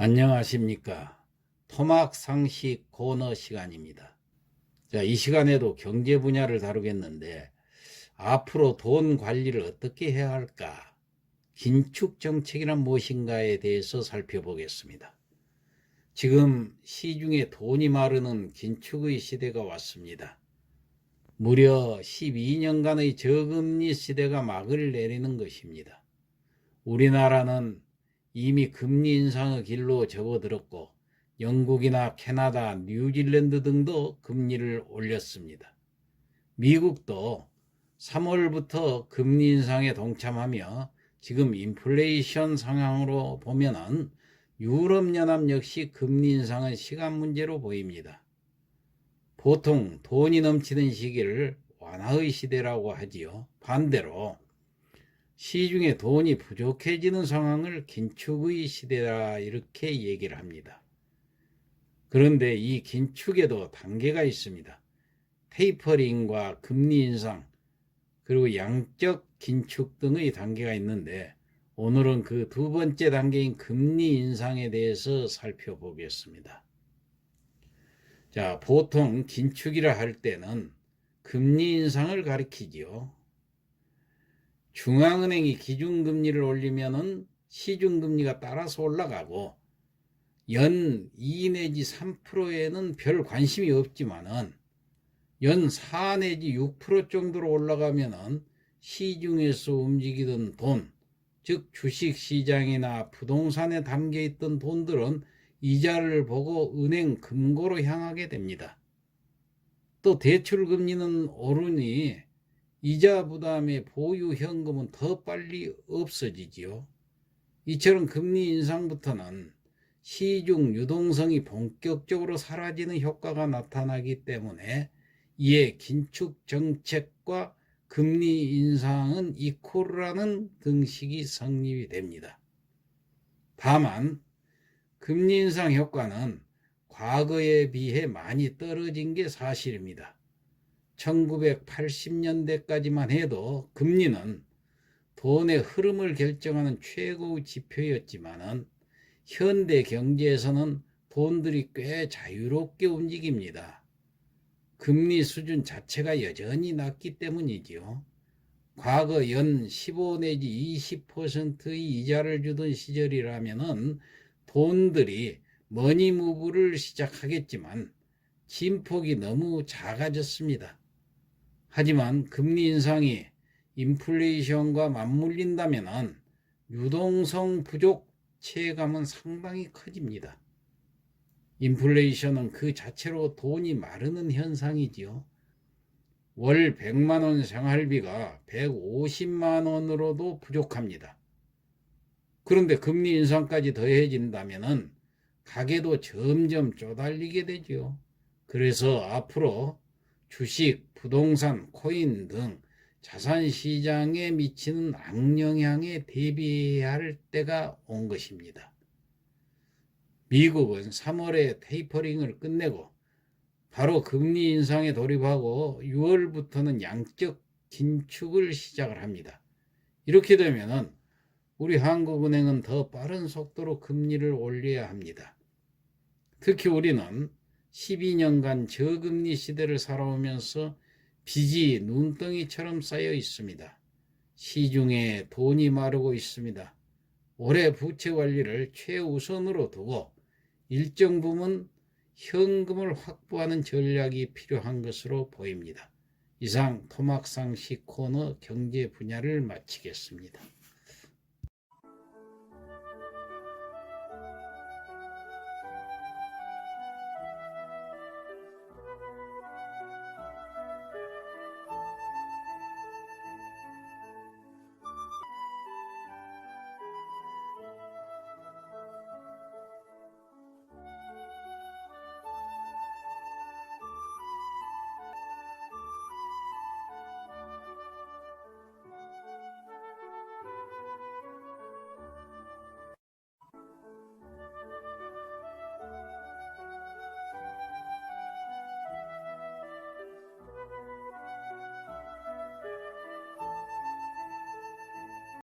안녕하십니까. 토막 상식 코너 시간입니다. 자, 이 시간에도 경제 분야를 다루겠는데 앞으로 돈 관리를 어떻게 해야 할까? 긴축 정책이란 무엇인가에 대해서 살펴보겠습니다. 지금 시중에 돈이 마르는 긴축의 시대가 왔습니다. 무려 12년간의 저금리 시대가 막을 내리는 것입니다. 우리나라는 이미 금리 인상의 길로 접어들었고 영국이나 캐나다, 뉴질랜드 등도 금리를 올렸습니다. 미국도 3월부터 금리 인상에 동참하며 지금 인플레이션 상황으로 보면은 유럽연합 역시 금리 인상은 시간 문제로 보입니다. 보통 돈이 넘치는 시기를 완화의 시대라고 하지요. 반대로 시중에 돈이 부족해지는 상황을 긴축의 시대라 이렇게 얘기를 합니다. 그런데 이 긴축에도 단계가 있습니다. 테이퍼링과 금리 인상 그리고 양적 긴축 등의 단계가 있는데 오늘은 그 두 번째 단계인 금리 인상에 대해서 살펴보겠습니다. 자, 보통 긴축이라 할 때는 금리 인상을 가리키지요. 중앙은행이 기준금리를 올리면은 시중금리가 따라서 올라가고 연 2 내지 3%에는 별 관심이 없지만은 연 4 내지 6% 정도로 올라가면은 시중에서 움직이던 돈, 즉 주식시장이나 부동산에 담겨있던 돈들은 이자를 보고 은행 금고로 향하게 됩니다. 또 대출금리는 오르니 이자 부담의 보유 현금은 더 빨리 없어지지요. 이처럼 금리 인상부터는 시중 유동성이 본격적으로 사라지는 효과가 나타나기 때문에 이에 긴축 정책과 금리 인상은 이코르라는 등식이 성립이 됩니다. 다만 금리 인상 효과는 과거에 비해 많이 떨어진 게 사실입니다. 1980년대까지만 해도 금리는 돈의 흐름을 결정하는 최고의 지표였지만 현대 경제에서는 돈들이 꽤 자유롭게 움직입니다. 금리 수준 자체가 여전히 낮기 때문이지요. 과거 연 15 내지 20%의 이자를 주던 시절이라면 돈들이 머니무브를 시작하겠지만 진폭이 너무 작아졌습니다. 하지만 금리 인상이 인플레이션과 맞물린다면 유동성 부족 체감은 상당히 커집니다. 인플레이션은 그 자체로 돈이 마르는 현상이지요. 월 100만원 생활비가 150만원으로도 부족합니다. 그런데 금리 인상까지 더해진다면 가게도 점점 쪼달리게 되죠. 그래서 앞으로 주식, 부동산, 코인 등 자산시장에 미치는 악영향에 대비해야 할 때가 온 것입니다. 미국은 3월에 테이퍼링을 끝내고 바로 금리 인상에 돌입하고 6월부터는 양적 긴축을 시작을 합니다. 이렇게 되면 우리 한국은행은 더 빠른 속도로 금리를 올려야 합니다. 특히 우리는 12년간 저금리 시대를 살아오면서 빚이 눈덩이처럼 쌓여 있습니다. 시중에 돈이 마르고 있습니다. 올해 부채 관리를 최우선으로 두고 일정 부분 현금을 확보하는 전략이 필요한 것으로 보입니다. 이상 토막상식 코너 경제 분야를 마치겠습니다.